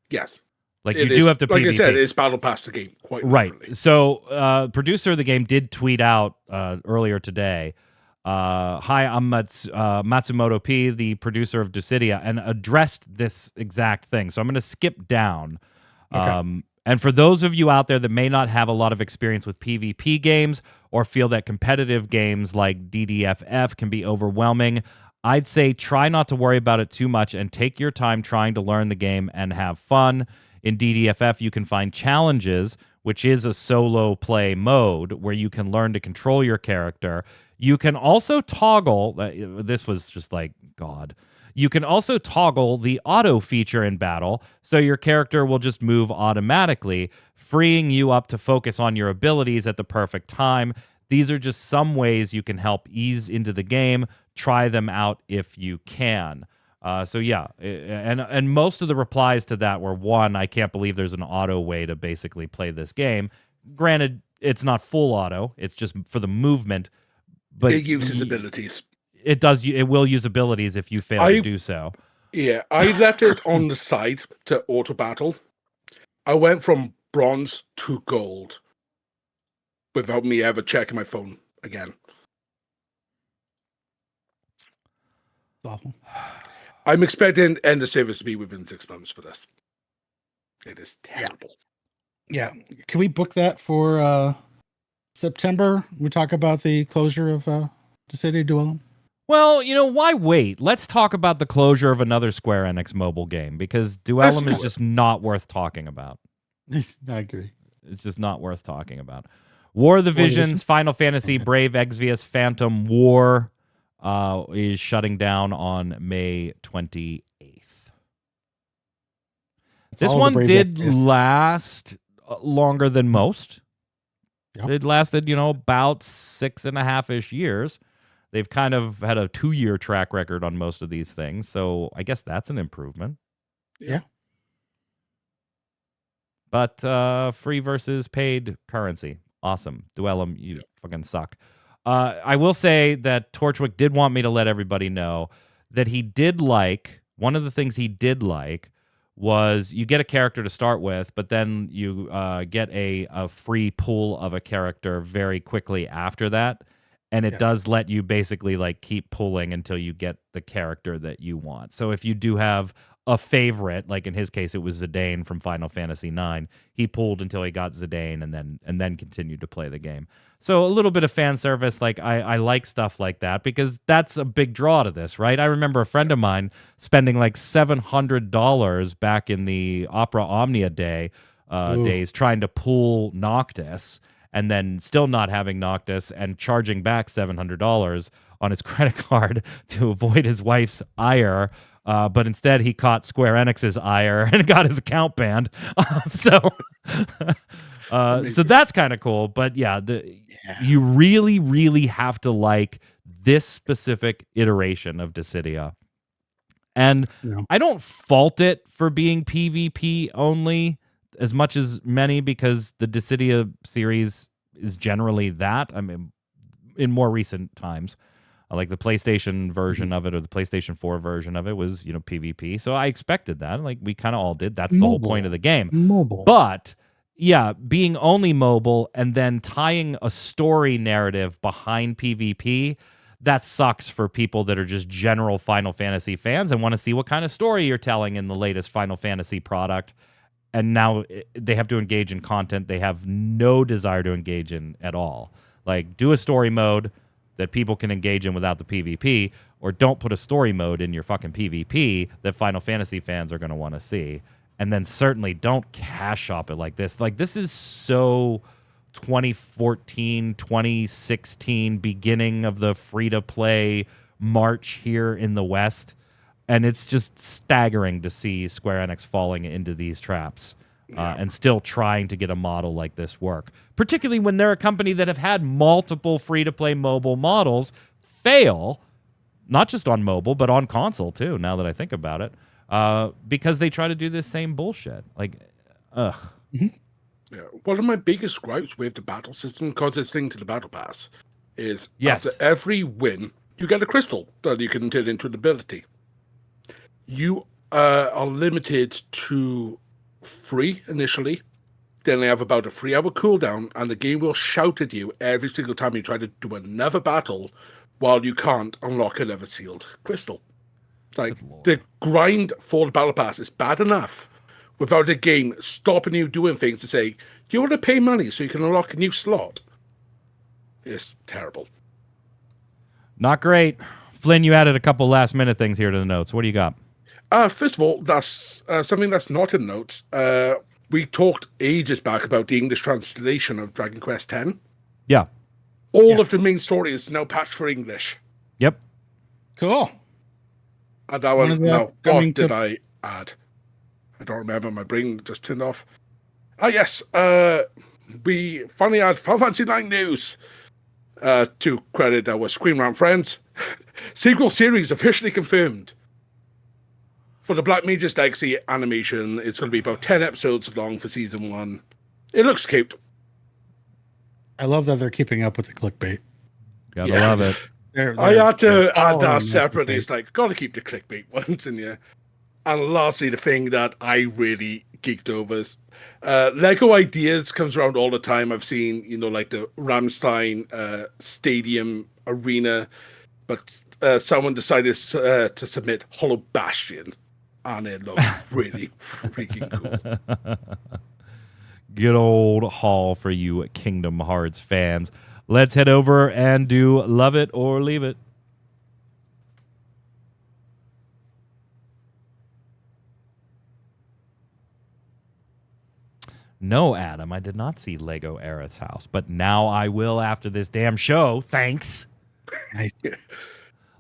Yes. Like, you do have to PvP. Like I said, it's Battle Pass the game, quite right. literally. So, producer of the game did tweet out earlier today, hi, I'm Matsumoto P, the producer of Dissidia, and addressed this exact thing. So I'm going to skip down. Okay. And for those of you out there that may not have a lot of experience with PvP games or feel that competitive games like DDFF can be overwhelming, I'd say try not to worry about it too much and take your time trying to learn the game and have fun. In DDFF, you can find challenges, which is a solo play mode where you can learn to control your character. You can also toggle, this was just like, God. You can also toggle the auto feature in battle, so your character will just move automatically, freeing you up to focus on your abilities at the perfect time. These are just some ways you can help ease into the game. Try them out if you can. So yeah, and most of the replies to that were, one, I can't believe there's an auto way to basically play this game. Granted, it's not full auto; it's just for the movement. But it uses abilities. It does. It will use abilities if you fail to do so. Yeah, I left it on the side to auto battle. I went from bronze to gold without me ever checking my phone again. It's awful. I'm expecting end of service to be within 6 months for this. It is terrible. Yeah. Can we book that for September? We talk about the closure of Dissidia Duellum. Well, why wait? Let's talk about the closure of another Square Enix mobile game, because Duellum is just not worth talking about. I agree. It's just not worth talking about. War of the Visions, Final Fantasy, Brave Exvius, Phantom War is shutting down on May 28th. This one did last longer than most. Yep. It lasted, about 6.5-ish years. They've kind of had a 2-year track record on most of these things, so I guess that's an improvement. Yeah. But free versus paid currency. Awesome. Duellum, you fucking suck. I will say that Torchwick did want me to let everybody know that he did like, one of the things he did like was you get a character to start with, but then you get a free pool of a character very quickly after that. And it does let you basically keep pulling until you get the character that you want. So if you do have a favorite, like in his case, it was Zidane from Final Fantasy IX, he pulled until he got Zidane and then continued to play the game. So a little bit of fan service. I like stuff like that because that's a big draw to this, right? I remember a friend of mine spending $700 back in the Opera Omnia days trying to pull Noctis, and then still not having Noctis and charging back $700 on his credit card to avoid his wife's ire. But instead, he caught Square Enix's ire and got his account banned. So that's kind of cool. But you really, really have to like this specific iteration of Dissidia. And I don't fault it for being PvP only as much as many, because the Dissidia series is generally that. I mean, in more recent times, like the PlayStation version of it, or the PlayStation 4 version of it was, PvP. So I expected that. We kind of all did. That's the whole point of the game. Mobile. But yeah, being only mobile and then tying a story narrative behind PvP, that sucks for people that are just general Final Fantasy fans and want to see what kind of story you're telling in the latest Final Fantasy product. And now they have to engage in content they have no desire to engage in at all. Do a story mode that people can engage in without the PvP, or don't put a story mode in your fucking PvP that Final Fantasy fans are going to want to see. And then certainly don't cash shop it like this. This is so 2014, 2016, beginning of the free-to-play march here in the West. And it's just staggering to see Square Enix falling into these traps and still trying to get a model like this work, particularly when they're a company that have had multiple free-to-play mobile models fail, not just on mobile, but on console too, now that I think about it, because they try to do this same bullshit. Ugh. Yeah. One of my biggest gripes with the battle system, because it's linked to the battle pass, is after every win, you get a crystal that you can turn into an ability. You are limited to 3 initially. Then they have about a 3-hour cooldown, and the game will shout at you every single time you try to do another battle while you can't unlock another sealed crystal. The grind for the battle pass is bad enough without the game stopping you doing things to say, do you want to pay money so you can unlock a new slot? It's terrible. Not great. Flynn, you added a couple last-minute things here to the notes. What do you got? First of all, that's something that's not in notes. We talked ages back about the English translation of Dragon Quest X. Yeah. All of the main story is now patched for English. Yep. Cool. And that One of one, the now, what upcoming did I add? I don't remember. My brain just turned off. Ah, yes. We finally had Final Fantasy IX news. To credit our Screen Rant friends. Sequel series officially confirmed. For the Black Mage's Legacy animation, it's going to be about 10 episodes long for season 1. It looks cute. I love that they're keeping up with the clickbait. Gotta love it. I had to add following that separately. clickbait. It's like, gotta keep the clickbait ones in there. And lastly, the thing that I really geeked over is Lego Ideas comes around all the time. I've seen, like the Ramstein Stadium Arena, but someone decided to submit Hollow Bastion, and it looks really freaking cool. Good old haul for you Kingdom Hearts fans. Let's head over and do Love It or Leave It. No, Adam, I did not see Lego Aerith's house, but now I will after this damn show. Thanks. Nice.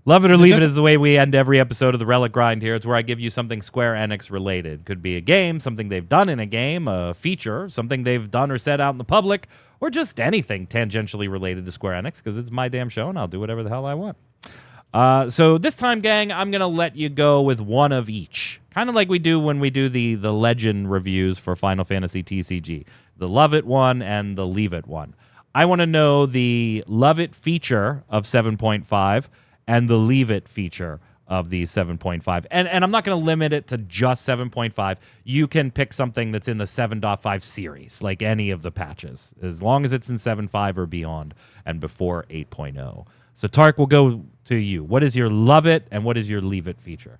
Love it or leave it is the way we end every episode of the Relic Grind here. It's where I give you something Square Enix related. Could be a game, something they've done in a game, a feature, something they've done or said out in the public, or just anything tangentially related to Square Enix, because it's my damn show and I'll do whatever the hell I want. So this time, gang, I'm going to let you go with one of each. Kind of like we do when we do the Legend reviews for Final Fantasy TCG. The Love It one and the Leave It one. I want to know the Love It feature of 7.5 and the Leave It feature of the 7.5. And I'm not going to limit it to just 7.5. You can pick something that's in the 7.5 series, like any of the patches, as long as it's in 7.5 or beyond and before 8.0. So, Tark, we'll go to you. What is your Love It and what is your Leave It feature?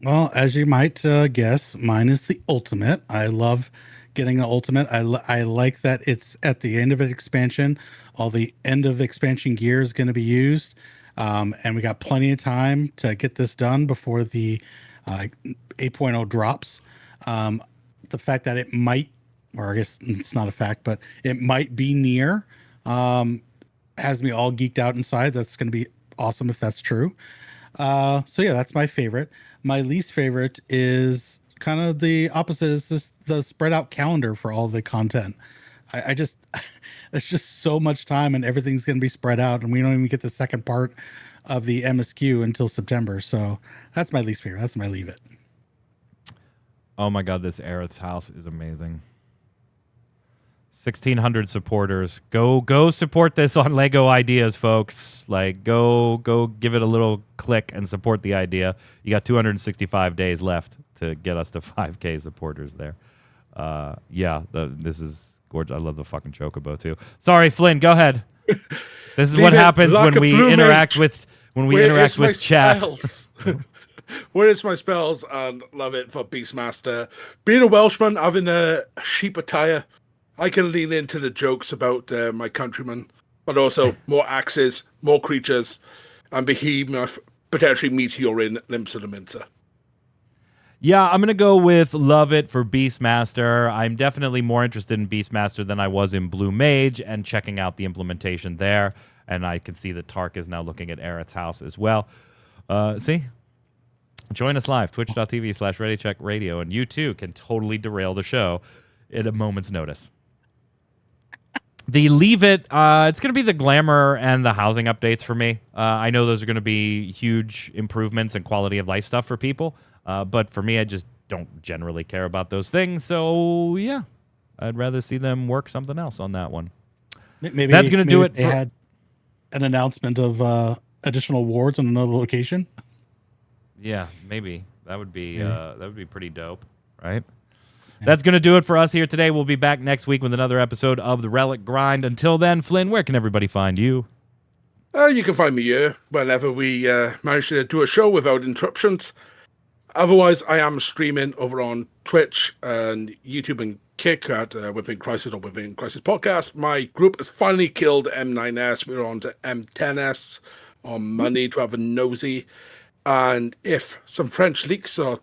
Well, as you might guess, mine is the ultimate. I love getting an ultimate. I like that it's at the end of an expansion. All the end of expansion gear is going to be used. And we got plenty of time to get this done before the 8.0 drops. The fact that it might, or I guess it's not a fact, but it might be near, has me all geeked out inside. That's going to be awesome if that's true. So yeah, that's my favorite. My least favorite is kind of the opposite. Is just the spread out calendar for all the content. I just, it's just so much time and everything's going to be spread out, and we don't even get the second part of the MSQ until September. So that's my least favorite. That's my Leave It. Oh my God, this Aerith's house is amazing. 1,600 supporters. Go support this on Lego Ideas, folks. Like, go give it a little click and support the idea. You got 265 days left to get us to 5K supporters there. This is gorgeous. I love the fucking Chocobo too. Sorry, Flynn, go ahead. This is what happens when we interact with chat. Where is my spells? And Love It for Beastmaster. Being a Welshman, having a sheep attire, I can lean into the jokes about my countrymen, but also more axes, more creatures, and behemoth, potentially meteoring Limsa the Mincer. Yeah, I'm going to go with Love It for Beastmaster. I'm definitely more interested in Beastmaster than I was in Blue Mage and checking out the implementation there. And I can see that Tark is now looking at Aerith's house as well. See? Join us live, twitch.tv/ReadyCheckRadio, and you too can totally derail the show at a moment's notice. The Leave It, it's going to be the glamour and the housing updates for me. I know those are going to be huge improvements and quality of life stuff for people. But for me, I just don't generally care about those things. So, yeah, I'd rather see them work something else on that one. Maybe that's going to do it. They had an announcement of additional wards on another location. Yeah, maybe. That would be pretty dope, right? Yeah. That's going to do it for us here today. We'll be back next week with another episode of the Relic Grind. Until then, Flynn, where can everybody find you? You can find me here whenever we manage to do a show without interruptions. Otherwise, I am streaming over on Twitch and YouTube and Kick at Within Crisis or Within Crisis Podcast. My group has finally killed M9S. We're on to M10S on Monday to have a nosy. And if some French leaks are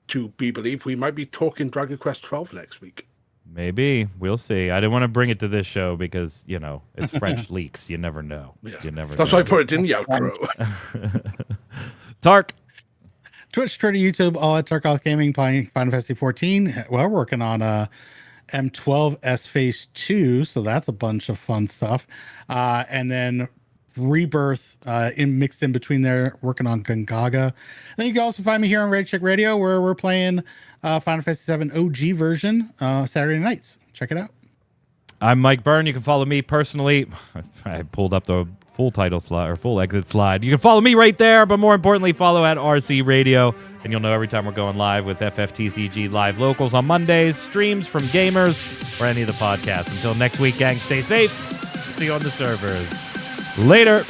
to be believed, we might be talking Dragon Quest XII next week. Maybe. We'll see. I didn't want to bring it to this show because, it's French leaks. You never know. Yeah. You never That's know. why I put it in the outro. Tark. Twitch, Twitter, YouTube, all at Tarkov Gaming, playing Final Fantasy 14. We're working on M12S Phase 2, so that's a bunch of fun stuff. And then Rebirth mixed in between there, working on Gungaga. Then you can also find me here on Raideo Check Radio, where we're playing Final Fantasy VII OG version Saturday nights. Check it out. I'm Mike Byrne. You can follow me personally. I pulled up the full title slide or full exit slide. You can follow me right there, but more importantly, follow at RC Radio, and you'll know every time we're going live with FFTCG Live Locals on Mondays, streams from gamers, or any of the podcasts. Until next week, gang, stay safe. See you on the servers. Later.